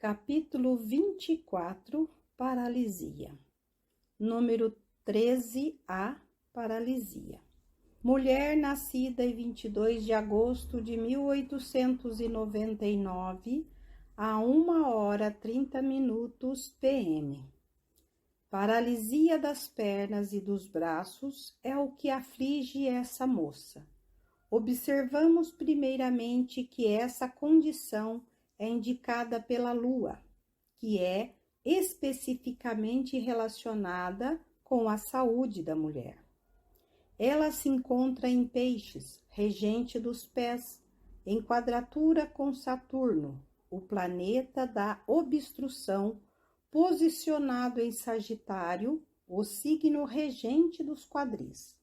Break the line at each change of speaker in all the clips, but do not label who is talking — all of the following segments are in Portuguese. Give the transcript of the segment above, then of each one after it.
Capítulo 24, Paralisia. Número 13A, Paralisia. Mulher nascida em 22 de agosto de 1899, a 1h30 p.m. Paralisia das pernas e dos braços é o que aflige essa moça. Observamos primeiramente que essa condição é indicada pela lua, que é especificamente relacionada com a saúde da mulher. Ela se encontra em Peixes, regente dos pés, em quadratura com Saturno, o planeta da obstrução, posicionado em Sagitário, o signo regente dos quadris.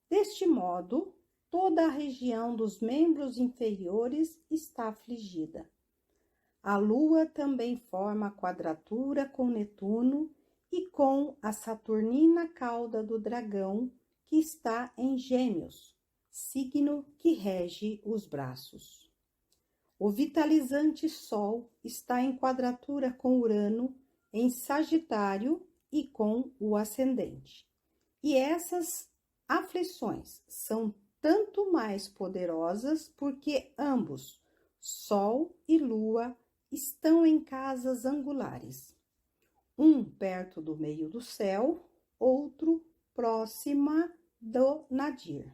Deste modo, toda a região dos membros inferiores está afligida. A Lua também forma quadratura com Netuno e com a saturnina cauda do dragão, que está em Gêmeos, signo que rege os braços. O vitalizante Sol está em quadratura com Urano, em Sagitário e com o ascendente. E essas aflições são tanto mais poderosas porque ambos, Sol e Lua, estão em casas angulares, um perto do meio do céu, outro próxima do nadir.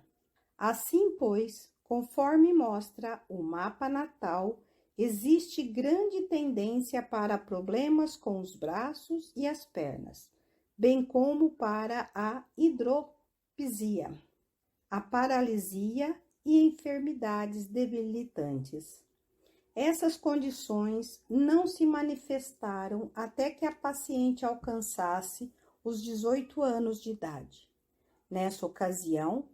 Assim, pois, conforme mostra o mapa natal, existe grande tendência para problemas com os braços e as pernas, bem como para a hidropisia, a paralisia e enfermidades debilitantes. Essas condições não se manifestaram até que a paciente alcançasse os 18 anos de idade. Nessa ocasião,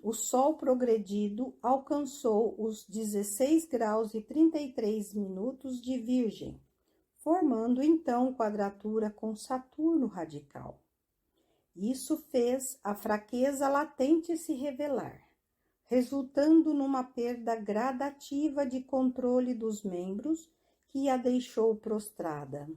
o Sol progredido alcançou os 16 graus e 33 minutos de Virgem, formando então quadratura com Saturno radical. Isso fez a fraqueza latente se revelar, resultando numa perda gradativa de controle dos membros que a deixou prostrada.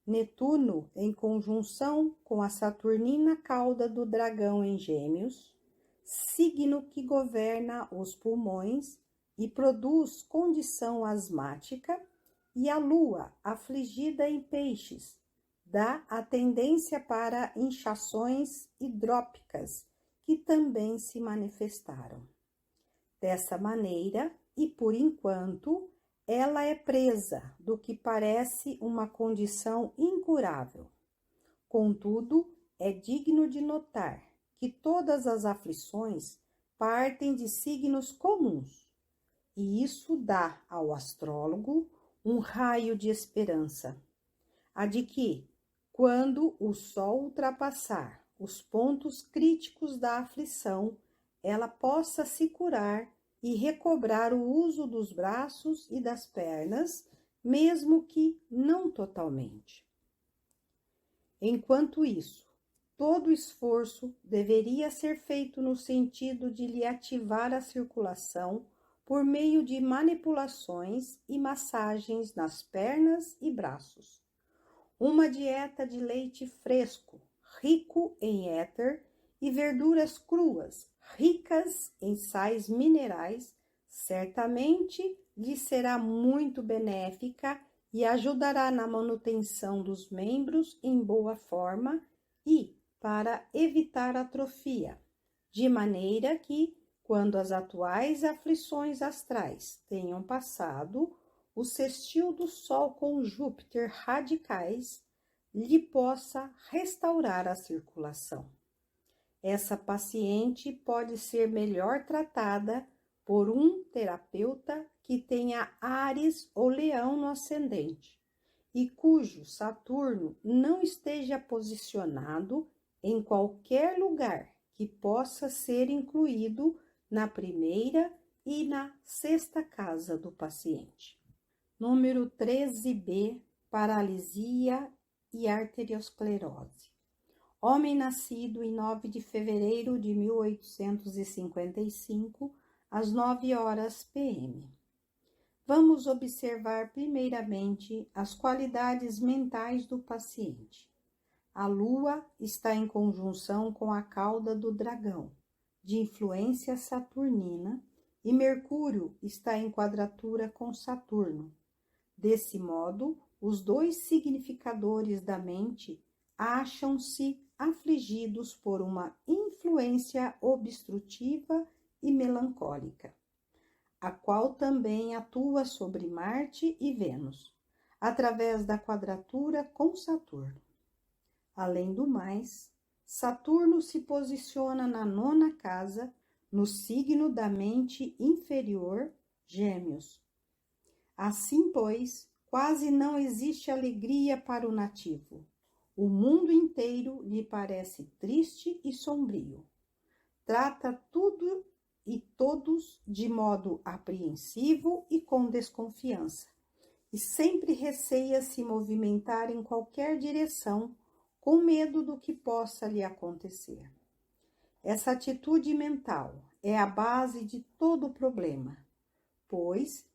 Netuno, em conjunção com a saturnina cauda do dragão em Gêmeos, signo que governa os pulmões e produz condição asmática, e a Lua, afligida em Peixes, dá a tendência para inchações hidrópicas, que também se manifestaram. Dessa maneira, e por enquanto, ela é presa do que parece uma condição incurável. Contudo, é digno de notar que todas as aflições partem de signos comuns, e isso dá ao astrólogo um raio de esperança, a de que, quando o Sol ultrapassar os pontos críticos da aflição, ela possa se curar e recobrar o uso dos braços e das pernas, mesmo que não totalmente. Enquanto isso, todo esforço deveria ser feito no sentido de lhe ativar a circulação por meio de manipulações e massagens nas pernas e braços. Uma dieta de leite fresco, rico em éter, e verduras cruas, ricas em sais minerais, certamente lhe será muito benéfica e ajudará na manutenção dos membros em boa forma e para evitar atrofia, de maneira que, quando as atuais aflições astrais tenham passado, o sextil do Sol com Júpiter radicais lhe possa restaurar a circulação. Essa paciente pode ser melhor tratada por um terapeuta que tenha Áries ou Leão no ascendente e cujo Saturno não esteja posicionado em qualquer lugar que possa ser incluído na primeira e na sexta casa do paciente. Número 13B, paralisia e arteriosclerose. Homem nascido em 9 de fevereiro de 1855, às 9h p.m. Vamos observar primeiramente as qualidades mentais do paciente. A Lua está em conjunção com a cauda do dragão, de influência saturnina, e Mercúrio está em quadratura com Saturno. Desse modo, os dois significadores da mente acham-se afligidos por uma influência obstrutiva e melancólica, a qual também atua sobre Marte e Vênus, através da quadratura com Saturno. Além do mais, Saturno se posiciona na 9ª casa, no signo da mente inferior, Gêmeos. Assim, pois, quase não existe alegria para o nativo. O mundo inteiro lhe parece triste e sombrio. Trata tudo e todos de modo apreensivo e com desconfiança, e sempre receia se movimentar em qualquer direção, com medo do que possa lhe acontecer. Essa atitude mental é a base de todo o problema, pois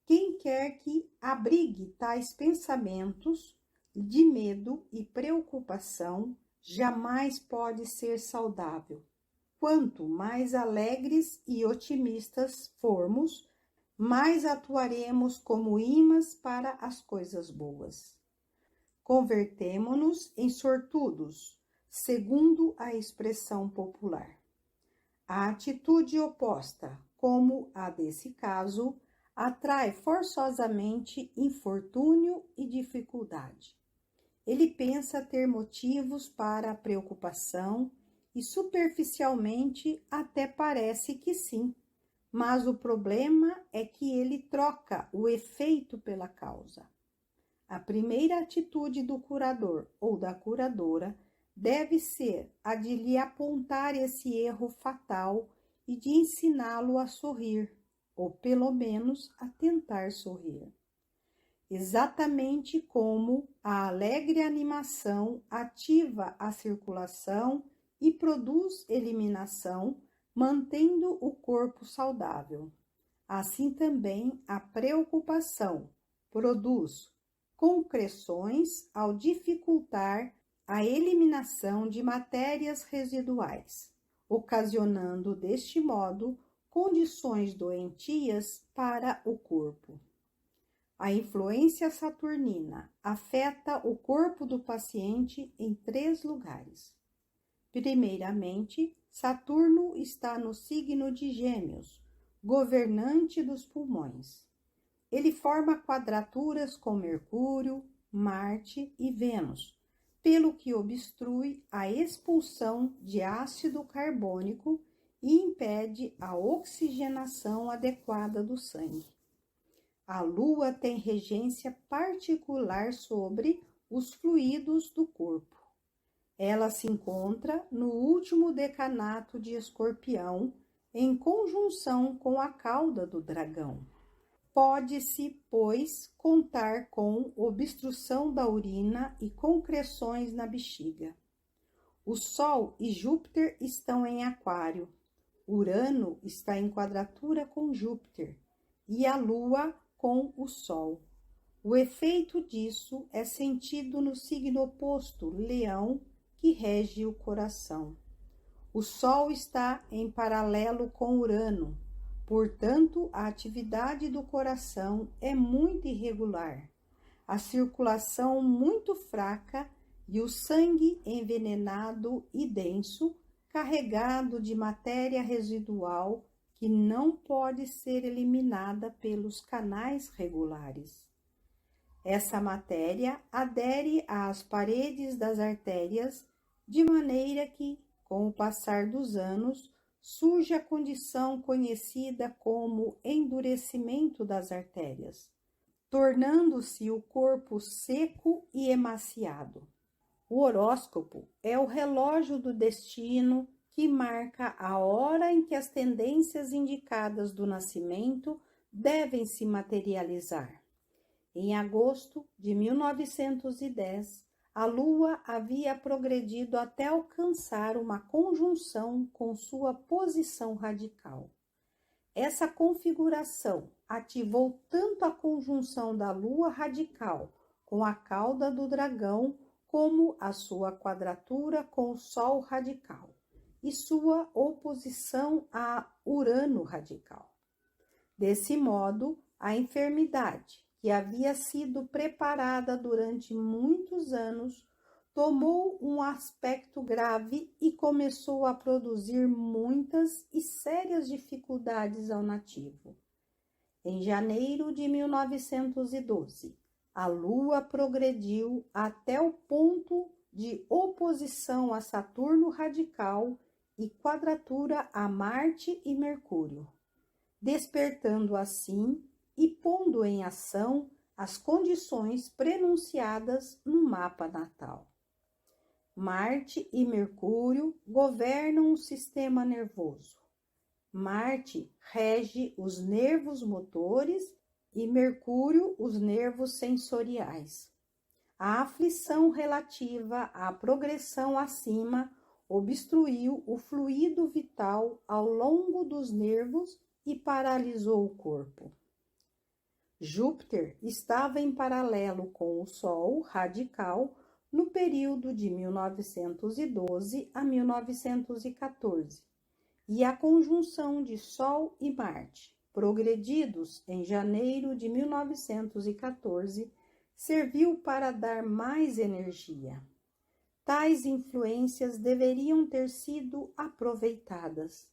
quem quer que abrigue tais pensamentos de medo e preocupação jamais pode ser saudável. Quanto mais alegres e otimistas formos, mais atuaremos como imãs para as coisas boas. Convertemo-nos em sortudos, segundo a expressão popular. A atitude oposta, como a desse caso, atrai forçosamente infortúnio e dificuldade. Ele pensa ter motivos para a preocupação e superficialmente até parece que sim, mas o problema é que ele troca o efeito pela causa. A primeira atitude do curador ou da curadora deve ser a de lhe apontar esse erro fatal e de ensiná-lo a sorrir, ou pelo menos a tentar sorrir. Exatamente como a alegre animação ativa a circulação e produz eliminação, mantendo o corpo saudável. Assim também a preocupação produz concreções ao dificultar a eliminação de matérias residuais, ocasionando deste modo condições doentias para o corpo. A influência saturnina afeta o corpo do paciente em 3 lugares. Primeiramente, Saturno está no signo de Gêmeos, governante dos pulmões. Ele forma quadraturas com Mercúrio, Marte e Vênus, pelo que obstrui a expulsão de ácido carbônico e impede a oxigenação adequada do sangue. A Lua tem regência particular sobre os fluidos do corpo. Ela se encontra no último decanato de Escorpião, em conjunção com a cauda do dragão. Pode-se, pois, contar com obstrução da urina e concreções na bexiga. O Sol e Júpiter estão em Aquário. Urano está em quadratura com Júpiter e a Lua com o Sol. O efeito disso é sentido no signo oposto, Leão, que rege o coração. O Sol está em paralelo com Urano. Portanto, a atividade do coração é muito irregular, a circulação muito fraca e o sangue envenenado e denso, carregado de matéria residual que não pode ser eliminada pelos canais regulares. Essa matéria adere às paredes das artérias, de maneira que, com o passar dos anos, surge a condição conhecida como endurecimento das artérias, tornando-se o corpo seco e emaciado. O horóscopo é o relógio do destino que marca a hora em que as tendências indicadas do nascimento devem se materializar. Em agosto de 1910, a Lua havia progredido até alcançar uma conjunção com sua posição radical. Essa configuração ativou tanto a conjunção da Lua radical com a cauda do dragão, como a sua quadratura com o Sol radical e sua oposição a Urano radical. Desse modo, a enfermidade, que havia sido preparada durante muitos anos, tomou um aspecto grave e começou a produzir muitas e sérias dificuldades ao nativo. Em janeiro de 1912, a Lua progrediu até o ponto de oposição a Saturno radical e quadratura a Marte e Mercúrio, despertando assim e pondo em ação as condições prenunciadas no mapa natal. Marte e Mercúrio governam o sistema nervoso. Marte rege os nervos motores e Mercúrio os nervos sensoriais. A aflição relativa à progressão acima obstruiu o fluido vital ao longo dos nervos e paralisou o corpo. Júpiter estava em paralelo com o Sol radical no período de 1912 a 1914, e a conjunção de Sol e Marte, progredidos em janeiro de 1914, serviu para dar mais energia. Tais influências deveriam ter sido aproveitadas.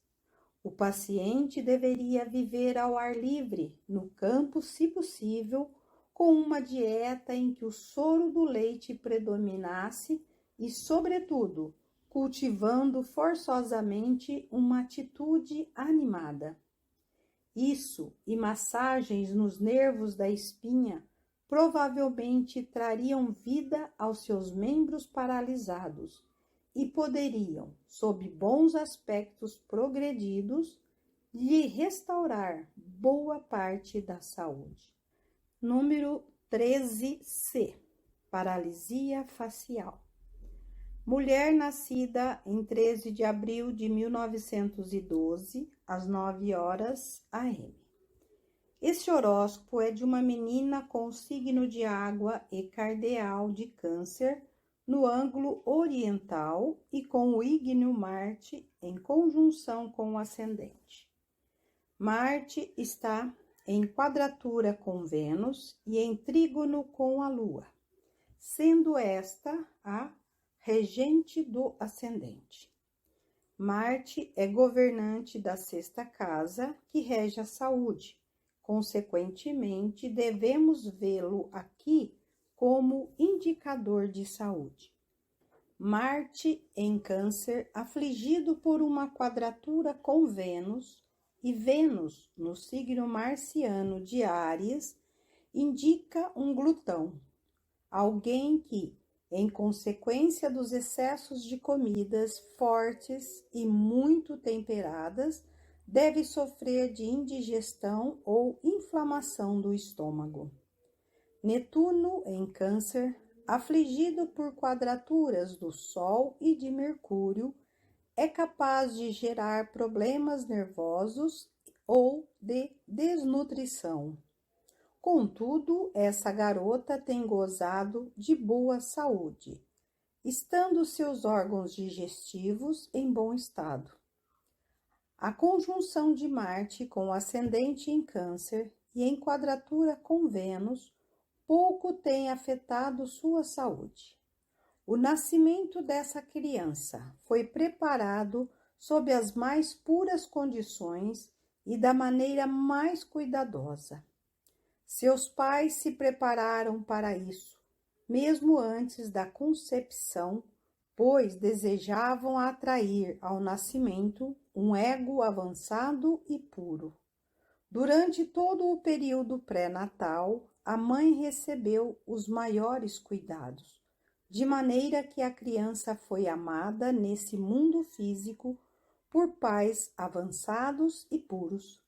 O paciente deveria viver ao ar livre, no campo, se possível, com uma dieta em que o soro do leite predominasse e, sobretudo, cultivando forçosamente uma atitude animada. Isso e massagens nos nervos da espinha provavelmente trariam vida aos seus membros paralisados e poderiam, sob bons aspectos progredidos, lhe restaurar boa parte da saúde. Número 13C. Paralisia facial. Mulher nascida em 13 de abril de 1912, às 9 horas AM. Este horóscopo é de uma menina com o signo de água e cardeal de Câncer no ângulo oriental e com o ígneo Marte em conjunção com o ascendente. Marte está em quadratura com Vênus e em trígono com a Lua, sendo esta a regente do ascendente. Marte é governante da sexta casa, que rege a saúde. Consequentemente, devemos vê-lo aqui como indicador de saúde. Marte em Câncer, afligido por uma quadratura com Vênus, e Vênus, no signo marciano de Áries, indica um glutão, alguém que, em consequência dos excessos de comidas fortes e muito temperadas, deve sofrer de indigestão ou inflamação do estômago. Netuno, em Câncer, afligido por quadraturas do Sol e de Mercúrio, é capaz de gerar problemas nervosos ou de desnutrição. Contudo, essa garota tem gozado de boa saúde, estando seus órgãos digestivos em bom estado. A conjunção de Marte com o ascendente em Câncer e em quadratura com Vênus pouco tem afetado sua saúde. O nascimento dessa criança foi preparado sob as mais puras condições e da maneira mais cuidadosa. Seus pais se prepararam para isso, mesmo antes da concepção, pois desejavam atrair ao nascimento um ego avançado e puro. Durante todo o período pré-natal, a mãe recebeu os maiores cuidados, de maneira que a criança foi amada nesse mundo físico por pais avançados e puros.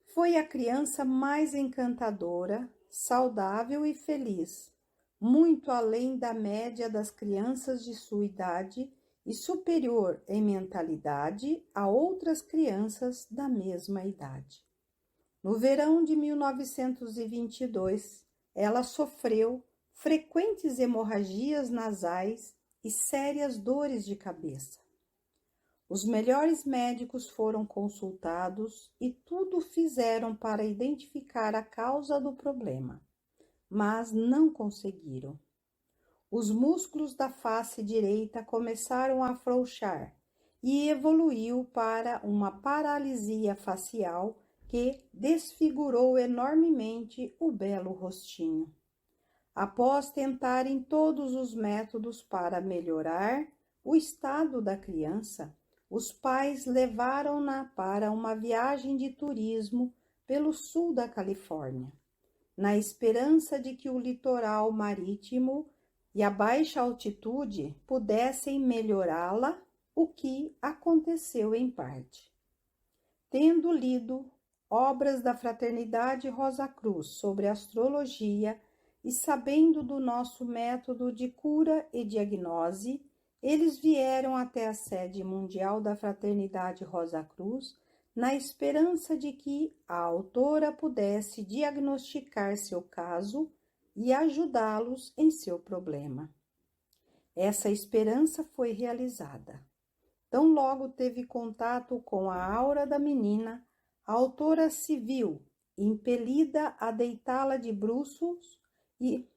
Foi a criança mais encantadora, saudável e feliz, muito além da média das crianças de sua idade e superior em mentalidade a outras crianças da mesma idade. No verão de 1922, ela sofreu frequentes hemorragias nasais e sérias dores de cabeça. Os melhores médicos foram consultados e tudo fizeram para identificar a causa do problema, mas não conseguiram. Os músculos da face direita começaram a afrouxar e evoluiu para uma paralisia facial que desfigurou enormemente o belo rostinho. Após tentarem todos os métodos para melhorar o estado da criança, os pais levaram-na para uma viagem de turismo pelo sul da Califórnia, na esperança de que o litoral marítimo e a baixa altitude pudessem melhorá-la, o que aconteceu em parte. Tendo lido obras da Fraternidade Rosa Cruz sobre astrologia e sabendo do nosso método de cura e diagnose, eles vieram até a sede mundial da Fraternidade Rosa Cruz na esperança de que a autora pudesse diagnosticar seu caso e ajudá-los em seu problema. Essa esperança foi realizada. Tão logo teve contato com a aura da menina, a autora se viu impelida a deitá-la de bruços e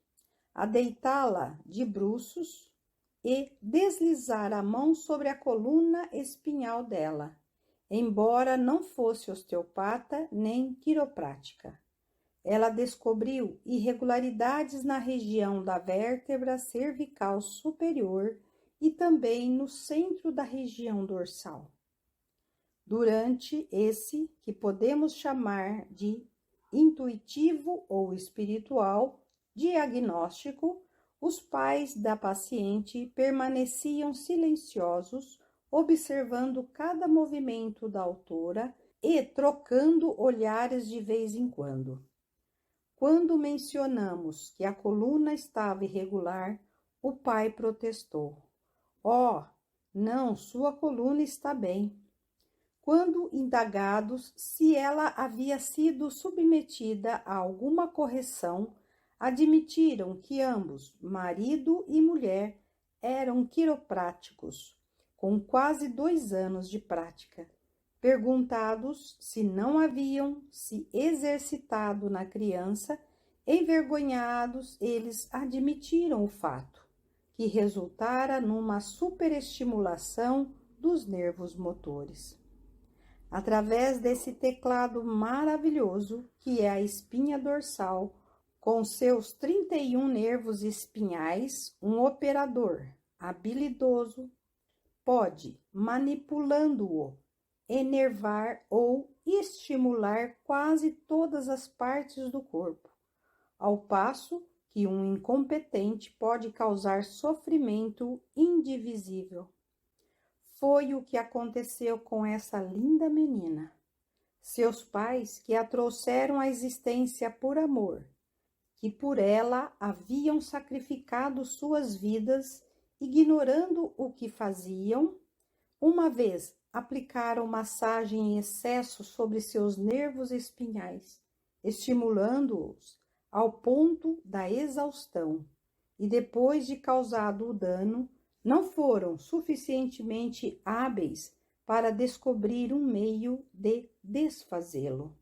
deslizar a mão sobre a coluna espinhal dela, embora não fosse osteopata nem quiroprática. Ela descobriu irregularidades na região da vértebra cervical superior e também no centro da região dorsal. Durante esse, que podemos chamar de intuitivo ou espiritual, diagnóstico, os pais da paciente permaneciam silenciosos, observando cada movimento da autora e trocando olhares de vez em quando. Quando mencionamos que a coluna estava irregular, o pai protestou. Oh, não, sua coluna está bem. Quando indagados se ela havia sido submetida a alguma correção, admitiram que ambos, marido e mulher, eram quiropráticos, com quase 2 anos de prática. Perguntados se não haviam se exercitado na criança, envergonhados, eles admitiram o fato, que resultara numa superestimulação dos nervos motores. Através desse teclado maravilhoso, que é a espinha dorsal, com seus 31 nervos espinhais, um operador habilidoso pode, manipulando-o, enervar ou estimular quase todas as partes do corpo, ao passo que um incompetente pode causar sofrimento indivisível. Foi o que aconteceu com essa linda menina. Seus pais, que a trouxeram à existência por amor, que por ela haviam sacrificado suas vidas, ignorando o que faziam, uma vez aplicaram massagem em excesso sobre seus nervos espinhais, estimulando-os ao ponto da exaustão, e depois de causado o dano, não foram suficientemente hábeis para descobrir um meio de desfazê-lo.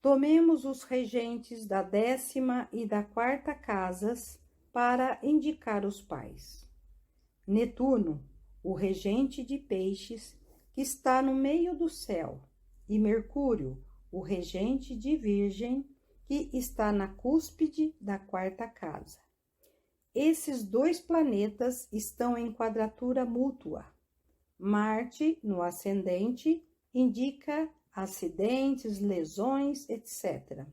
Tomemos os regentes da 10ª e da 4ª casas para indicar os pais. Netuno, o regente de Peixes, que está no meio do céu, e Mercúrio, o regente de Virgem, que está na cúspide da 4ª casa. Esses 2 planetas estão em quadratura mútua. Marte, no ascendente, indica acidentes, lesões, etc.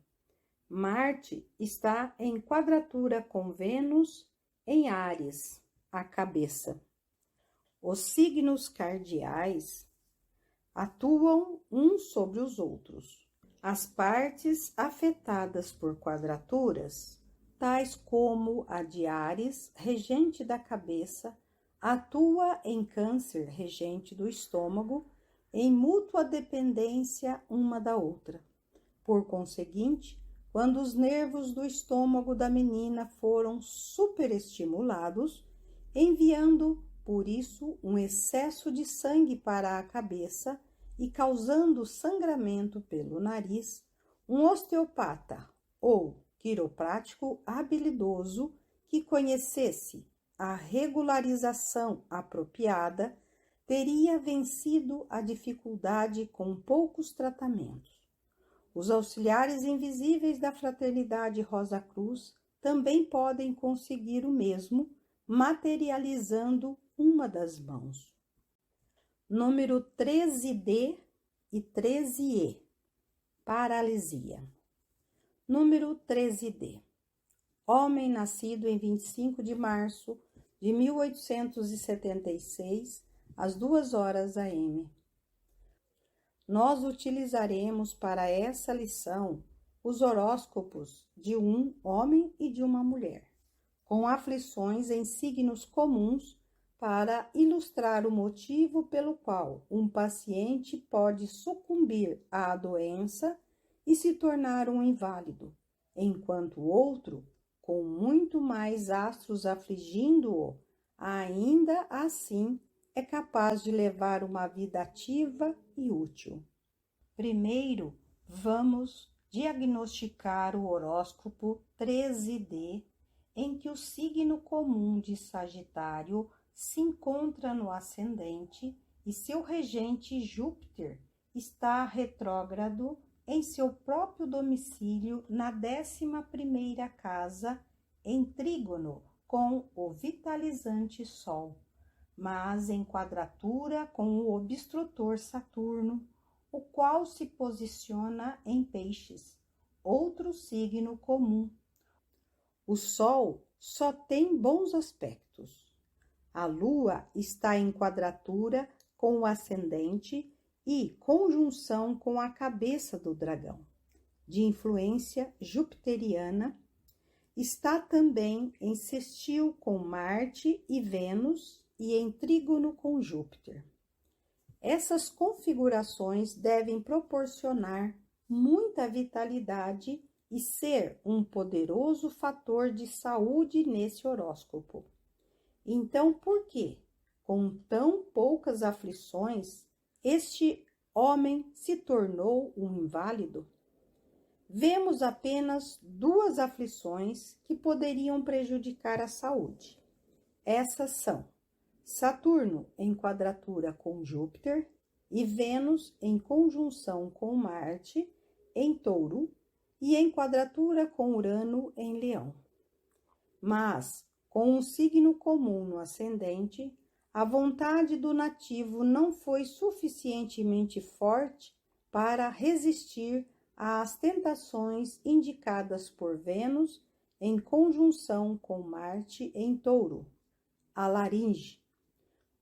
Marte está em quadratura com Vênus em Áries, a cabeça. Os signos cardeais atuam uns sobre os outros. As partes afetadas por quadraturas, tais como a de Áries, regente da cabeça, atua em Câncer, regente do estômago, em mútua dependência uma da outra. Por conseguinte, quando os nervos do estômago da menina foram superestimulados, enviando, por isso, um excesso de sangue para a cabeça e causando sangramento pelo nariz, um osteopata ou quiroprático habilidoso que conhecesse a regularização apropriada teria vencido a dificuldade com poucos tratamentos. Os auxiliares invisíveis da Fraternidade Rosa Cruz também podem conseguir o mesmo, materializando uma das mãos. Número 13D e 13E. Paralisia. Número 13D. Homem nascido em 25 de março de 1876, às 2h AM. Nós utilizaremos para essa lição os horóscopos de um homem e de uma mulher, com aflições em signos comuns para ilustrar o motivo pelo qual um paciente pode sucumbir à doença e se tornar um inválido, enquanto o outro, com muito mais astros afligindo-o, ainda assim é capaz de levar uma vida ativa e útil. Primeiro, vamos diagnosticar o horóscopo 13D, em que o signo comum de Sagitário se encontra no ascendente e seu regente Júpiter está retrógrado em seu próprio domicílio na 11ª casa, em trígono com o vitalizante Sol, mas em quadratura com o obstrutor Saturno, o qual se posiciona em Peixes, outro signo comum. O Sol só tem bons aspectos. A Lua está em quadratura com o ascendente e conjunção com a cabeça do dragão, de influência jupiteriana. Está também em sextil com Marte e Vênus e em trígono com Júpiter. Essas configurações devem proporcionar muita vitalidade e ser um poderoso fator de saúde nesse horóscopo. Então, por que, com tão poucas aflições, este homem se tornou um inválido? Vemos apenas duas aflições que poderiam prejudicar a saúde. Essas são Saturno em quadratura com Júpiter e Vênus em conjunção com Marte em Touro e em quadratura com Urano em Leão. Mas, com um signo comum no ascendente, a vontade do nativo não foi suficientemente forte para resistir às tentações indicadas por Vênus em conjunção com Marte em Touro, a laringe.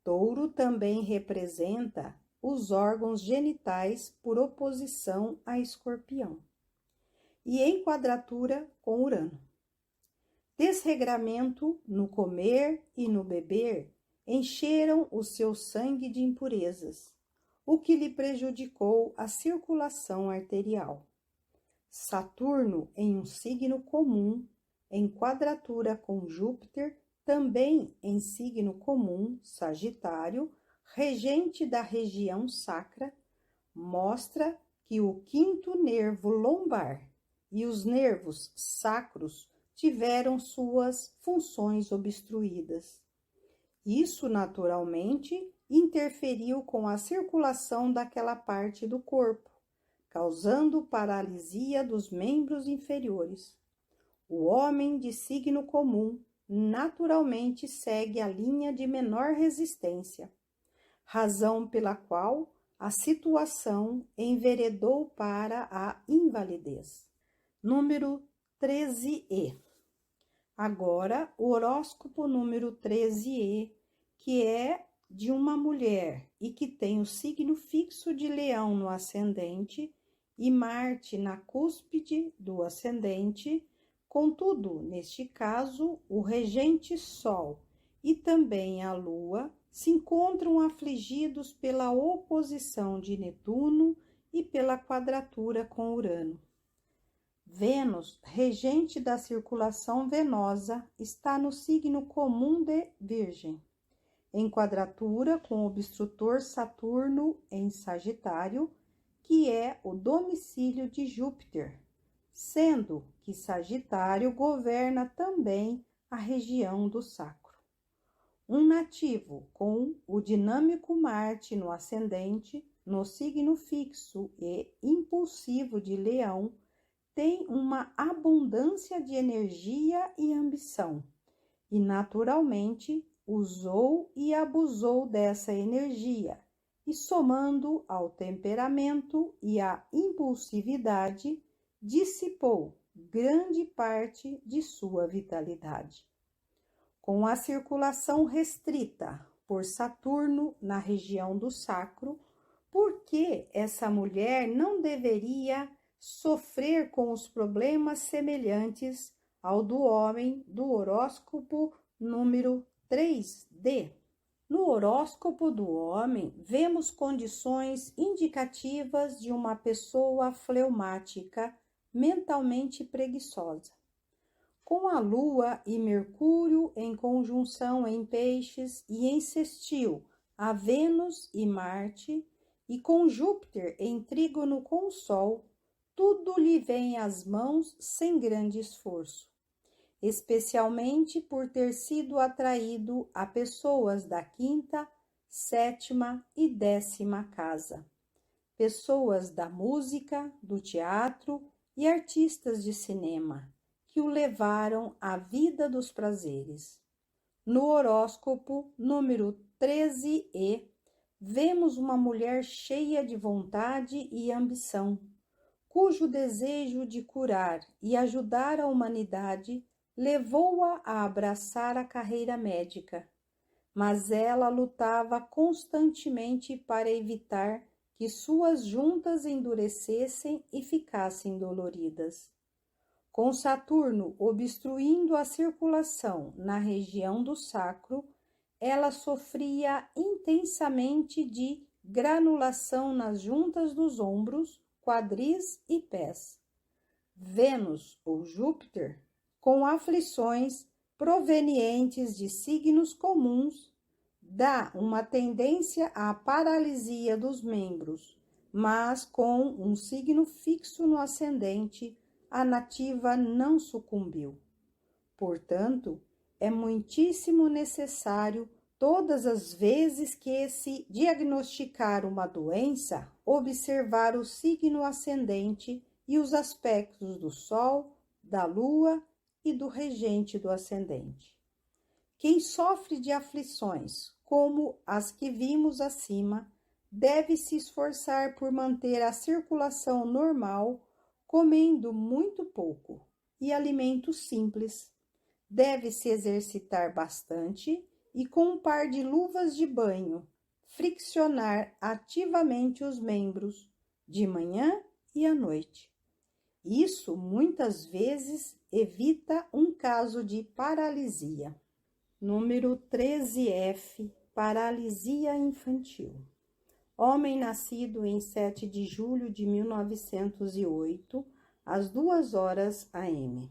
Touro também representa os órgãos genitais por oposição a Escorpião, e em quadratura com Urano. Desregramento no comer e no beber encheram o seu sangue de impurezas, o que lhe prejudicou a circulação arterial. Saturno em um signo comum, em quadratura com Júpiter, também em signo comum, Sagitário, regente da região sacra, mostra que o quinto nervo lombar e os nervos sacros tiveram suas funções obstruídas. Isso, naturalmente, interferiu com a circulação daquela parte do corpo, causando paralisia dos membros inferiores. O homem de signo comum naturalmente segue a linha de menor resistência, razão pela qual a situação enveredou para a invalidez. Número 13E. Agora, o horóscopo número 13E, que é de uma mulher e que tem o signo fixo de Leão no ascendente e Marte na cúspide do ascendente. Contudo, neste caso, o regente Sol e também a Lua se encontram afligidos pela oposição de Netuno e pela quadratura com Urano. Vênus, regente da circulação venosa, está no signo comum de Virgem, em quadratura com o obstrutor Saturno em Sagitário, que é o domicílio de Júpiter, sendo que Sagitário governa também a região do sacro. Um nativo com o dinâmico Marte no ascendente, no signo fixo e impulsivo de Leão, tem uma abundância de energia e ambição, e naturalmente usou e abusou dessa energia, e somando ao temperamento e à impulsividade, dissipou grande parte de sua vitalidade. Com a circulação restrita por Saturno na região do sacro, por que essa mulher não deveria sofrer com os problemas semelhantes ao do homem do horóscopo número 3D? No horóscopo do homem, vemos condições indicativas de uma pessoa fleumática, mentalmente preguiçosa. Com a Lua e Mercúrio em conjunção em Peixes e em sextil a Vênus e Marte, e com Júpiter em trígono com o Sol, tudo lhe vem às mãos sem grande esforço, especialmente por ter sido atraído a pessoas da 5ª, 7ª e 10ª casa, pessoas da música, do teatro e artistas de cinema, que o levaram à vida dos prazeres. No horóscopo número 13E, vemos uma mulher cheia de vontade e ambição, cujo desejo de curar e ajudar a humanidade levou-a a abraçar a carreira médica, mas ela lutava constantemente para evitar que suas juntas endurecessem e ficassem doloridas. Com Saturno obstruindo a circulação na região do sacro, ela sofria intensamente de granulação nas juntas dos ombros, quadris e pés. Vênus ou Júpiter, com aflições provenientes de signos comuns, dá uma tendência à paralisia dos membros, mas com um signo fixo no ascendente, a nativa não sucumbiu. Portanto, é muitíssimo necessário, todas as vezes que se diagnosticar uma doença, observar o signo ascendente e os aspectos do Sol, da Lua e do regente do ascendente. Quem sofre de aflições, como as que vimos acima, deve se esforçar por manter a circulação normal, comendo muito pouco e alimentos simples. Deve se exercitar bastante e, com um par de luvas de banho, friccionar ativamente os membros, de manhã e à noite. Isso, muitas vezes, evita um caso de paralisia. Número 13F, paralisia infantil. Homem nascido em 7 de julho de 1908, às 2h AM.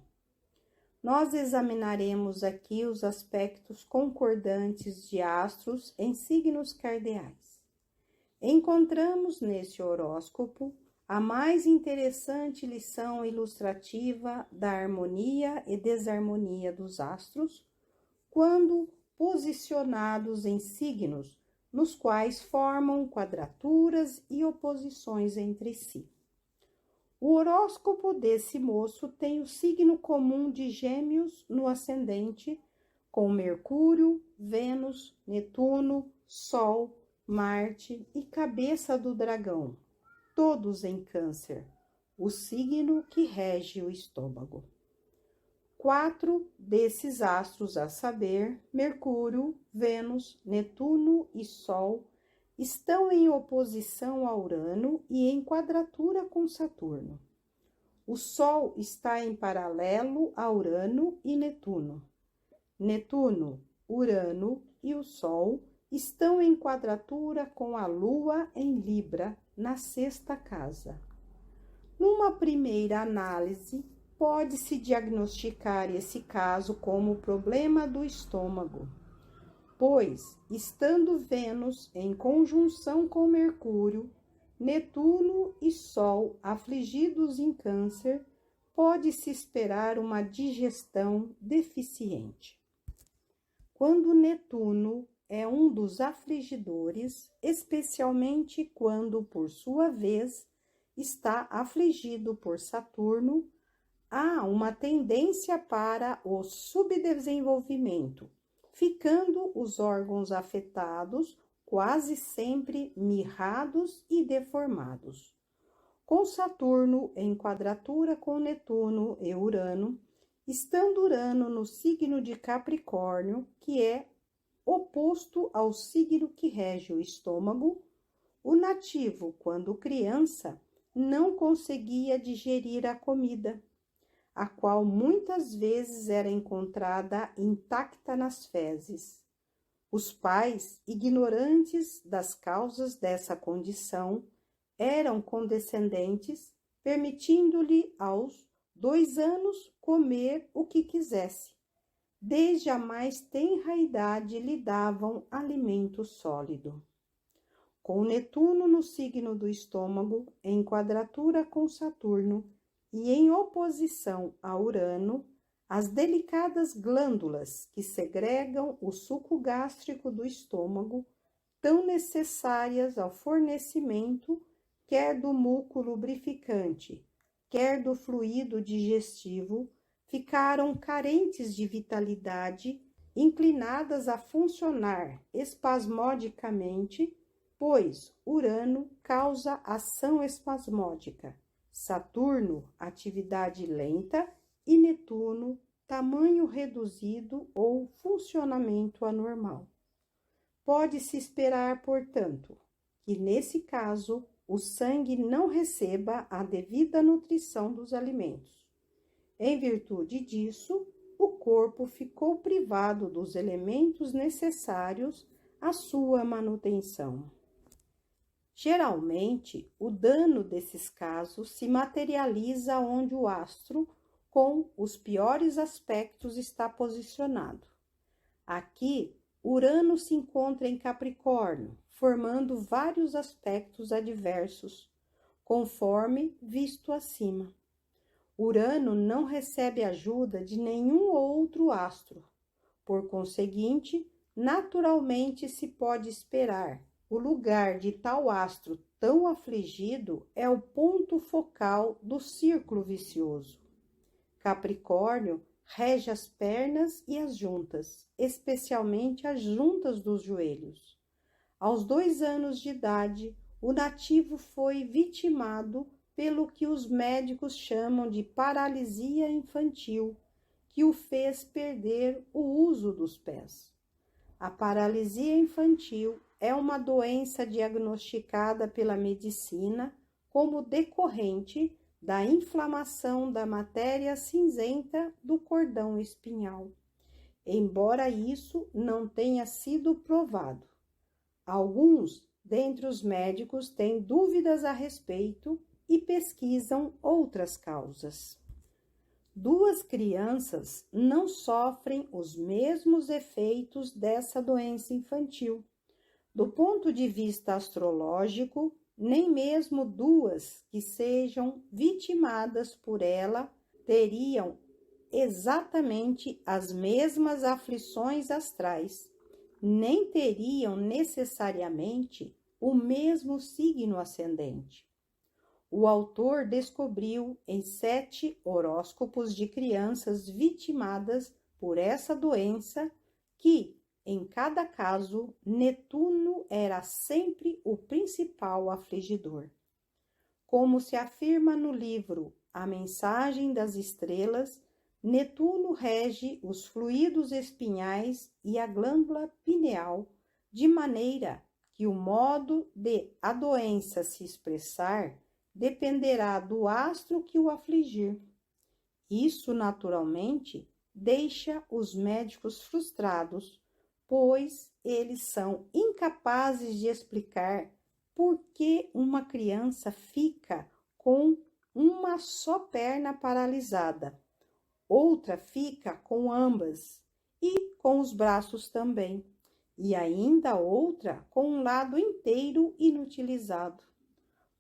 Nós examinaremos aqui os aspectos concordantes de astros em signos cardeais. Encontramos neste horóscopo a mais interessante lição ilustrativa da harmonia e desarmonia dos astros, quando posicionados em signos nos quais formam quadraturas e oposições entre si. O horóscopo desse moço tem o signo comum de Gêmeos no ascendente, com Mercúrio, Vênus, Netuno, Sol, Marte e cabeça do dragão, todos em Câncer, o signo que rege o estômago. 4 desses astros, a saber, Mercúrio, Vênus, Netuno e Sol, estão em oposição a Urano e em quadratura com Saturno. O Sol está em paralelo a Urano e Netuno. Netuno, Urano e o Sol estão em quadratura com a Lua em Libra, na sexta casa. Numa primeira análise, pode-se diagnosticar esse caso como problema do estômago, pois, estando Vênus em conjunção com Mercúrio, Netuno e Sol afligidos em Câncer, pode-se esperar uma digestão deficiente. Quando Netuno é um dos afligidores, especialmente quando, por sua vez, está afligido por Saturno, há uma tendência para o subdesenvolvimento, ficando os órgãos afetados quase sempre mirrados e deformados. Com Saturno em quadratura com Netuno e Urano, estando Urano no signo de Capricórnio, que é oposto ao signo que rege o estômago, o nativo, quando criança, não conseguia digerir a comida, a qual muitas vezes era encontrada intacta nas fezes. Os pais, ignorantes das causas dessa condição, eram condescendentes, permitindo-lhe aos 2 anos comer o que quisesse. Desde a mais tenra idade lhe davam alimento sólido. Com Netuno no signo do estômago, em quadratura com Saturno e em oposição a Urano, as delicadas glândulas que segregam o suco gástrico do estômago, tão necessárias ao fornecimento quer do muco lubrificante, quer do fluido digestivo, ficaram carentes de vitalidade, inclinadas a funcionar espasmodicamente, pois Urano causa ação espasmódica, Saturno, atividade lenta, e Netuno, tamanho reduzido ou funcionamento anormal. Pode-se esperar, portanto, que nesse caso o sangue não receba a devida nutrição dos alimentos. Em virtude disso, o corpo ficou privado dos elementos necessários à sua manutenção. Geralmente, o dano desses casos se materializa onde o astro, com os piores aspectos, está posicionado. Aqui, Urano se encontra em Capricórnio, formando vários aspectos adversos, conforme visto acima. Urano não recebe ajuda de nenhum outro astro. Por conseguinte, naturalmente se pode esperar. O lugar de tal astro tão afligido é o ponto focal do círculo vicioso. Capricórnio rege as pernas e as juntas, especialmente as juntas dos joelhos. Aos 2 anos de idade, o nativo foi vitimado pelo que os médicos chamam de paralisia infantil, que o fez perder o uso dos pés. A paralisia infantil é uma doença diagnosticada pela medicina como decorrente da inflamação da matéria cinzenta do cordão espinhal, embora isso não tenha sido provado. Alguns dentre os médicos têm dúvidas a respeito e pesquisam outras causas. 2 crianças não sofrem os mesmos efeitos dessa doença infantil. Do ponto de vista astrológico, nem mesmo 2 que sejam vitimadas por ela teriam exatamente as mesmas aflições astrais, nem teriam necessariamente o mesmo signo ascendente. O autor descobriu em 7 horóscopos de crianças vitimadas por essa doença que, em cada caso, Netuno era sempre o principal afligidor. Como se afirma no livro A Mensagem das Estrelas, Netuno rege os fluidos espinhais e a glândula pineal, de maneira que o modo de a doença se expressar dependerá do astro que o afligir. Isso, naturalmente, deixa os médicos frustrados, pois eles são incapazes de explicar por que uma criança fica com uma só perna paralisada, outra fica com ambas e com os braços também, e ainda outra com um lado inteiro inutilizado.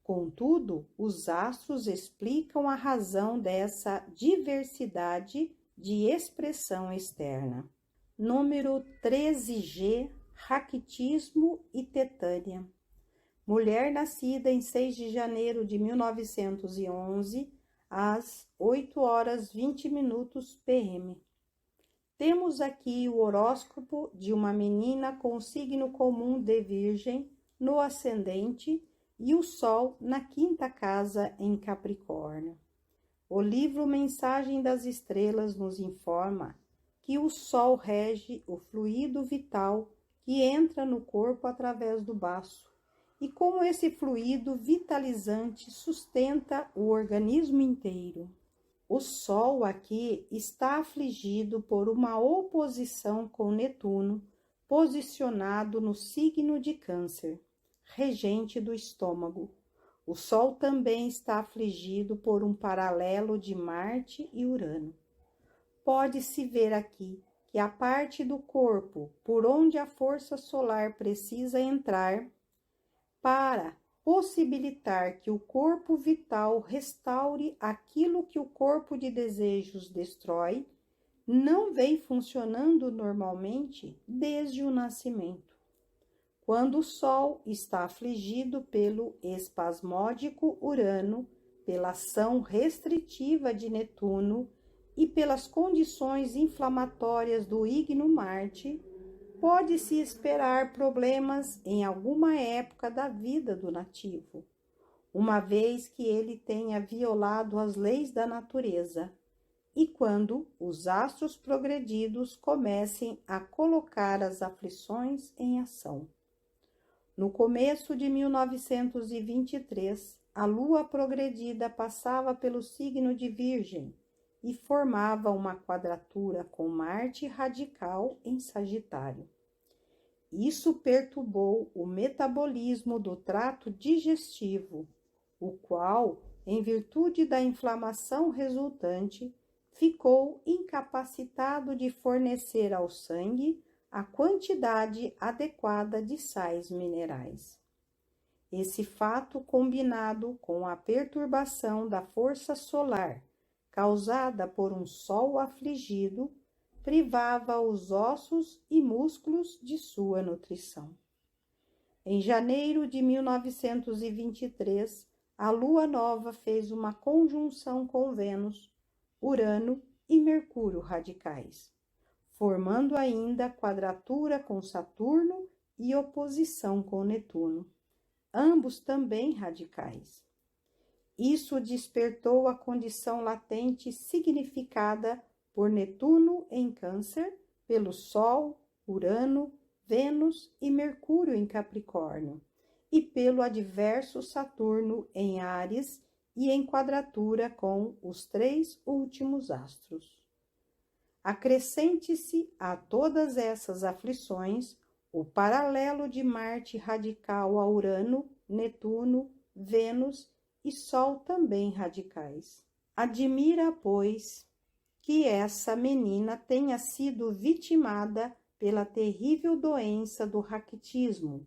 Contudo, os astros explicam a razão dessa diversidade de expressão externa. Número 13G, Raquitismo e Tetânia. Mulher nascida em 6 de janeiro de 1911, às 8h20 p.m. Temos aqui o horóscopo de uma menina com o signo comum de Virgem no ascendente e o Sol na 5ª casa em Capricórnio. O livro Mensagem das Estrelas nos informa que o Sol rege o fluido vital que entra no corpo através do baço, e como esse fluido vitalizante sustenta o organismo inteiro. O Sol aqui está afligido por uma oposição com Netuno, posicionado no signo de Câncer, regente do estômago. O Sol também está afligido por um paralelo de Marte e Urano. Pode-se ver aqui que a parte do corpo por onde a força solar precisa entrar para possibilitar que o corpo vital restaure aquilo que o corpo de desejos destrói, não vem funcionando normalmente desde o nascimento. Quando o Sol está afligido pelo espasmódico Urano, pela ação restritiva de Netuno e pelas condições inflamatórias do ígno Marte, pode-se esperar problemas em alguma época da vida do nativo, uma vez que ele tenha violado as leis da natureza, e quando os astros progredidos comecem a colocar as aflições em ação. No começo de 1923, a Lua progredida passava pelo signo de Virgem e formava uma quadratura com Marte radical em Sagitário. Isso perturbou o metabolismo do trato digestivo, o qual, em virtude da inflamação resultante, ficou incapacitado de fornecer ao sangue a quantidade adequada de sais minerais. Esse fato, combinado com a perturbação da força solar, causada por um Sol afligido, privava os ossos e músculos de sua nutrição. Em janeiro de 1923, a Lua Nova fez uma conjunção com Vênus, Urano e Mercúrio radicais, formando ainda quadratura com Saturno e oposição com Netuno, ambos também radicais. Isso despertou a condição latente significada por Netuno em Câncer, pelo Sol, Urano, Vênus e Mercúrio em Capricórnio, e pelo adverso Saturno em Áries e em quadratura com os 3 últimos astros. Acrescente-se a todas essas aflições o paralelo de Marte radical a Urano, Netuno, Vênus e Sol também radicais. Admira, pois, que essa menina tenha sido vitimada pela terrível doença do raquitismo,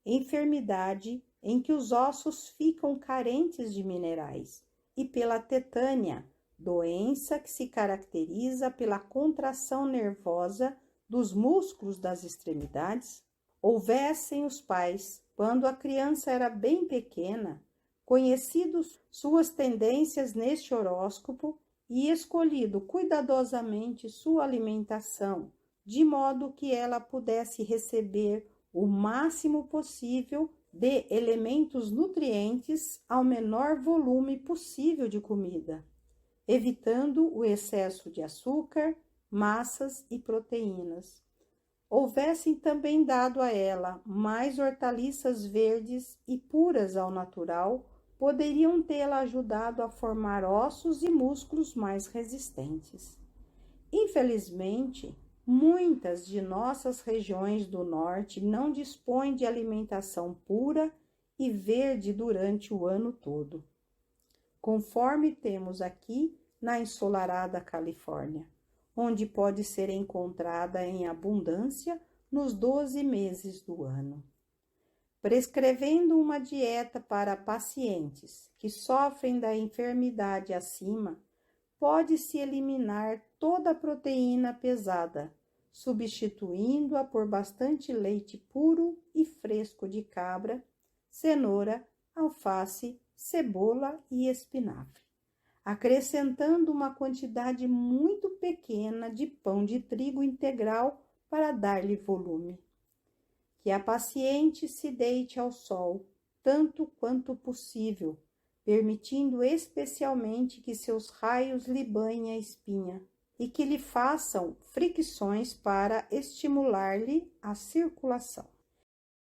enfermidade em que os ossos ficam carentes de minerais, e pela tetânia, doença que se caracteriza pela contração nervosa dos músculos das extremidades. Houvessem os pais, quando a criança era bem pequena, conhecido suas tendências neste horóscopo e escolhido cuidadosamente sua alimentação, de modo que ela pudesse receber o máximo possível de elementos nutrientes ao menor volume possível de comida, evitando o excesso de açúcar, massas e proteínas. Houvessem também dado a ela mais hortaliças verdes e puras ao natural, poderiam tê-la ajudado a formar ossos e músculos mais resistentes. Infelizmente, Muitas de nossas regiões do norte não dispõem de alimentação pura e verde durante o ano todo, conforme temos aqui na ensolarada Califórnia, onde pode ser encontrada em abundância nos 12 meses do ano. Prescrevendo uma dieta para pacientes que sofrem da enfermidade acima, pode-se eliminar toda a proteína pesada, substituindo-a por bastante leite puro e fresco de cabra, cenoura, alface, cebola e espinafre, acrescentando uma quantidade muito pequena de pão de trigo integral para dar-lhe volume. Que a paciente se deite ao sol, tanto quanto possível, permitindo especialmente que seus raios lhe banhem a espinha e que lhe façam fricções para estimular-lhe a circulação.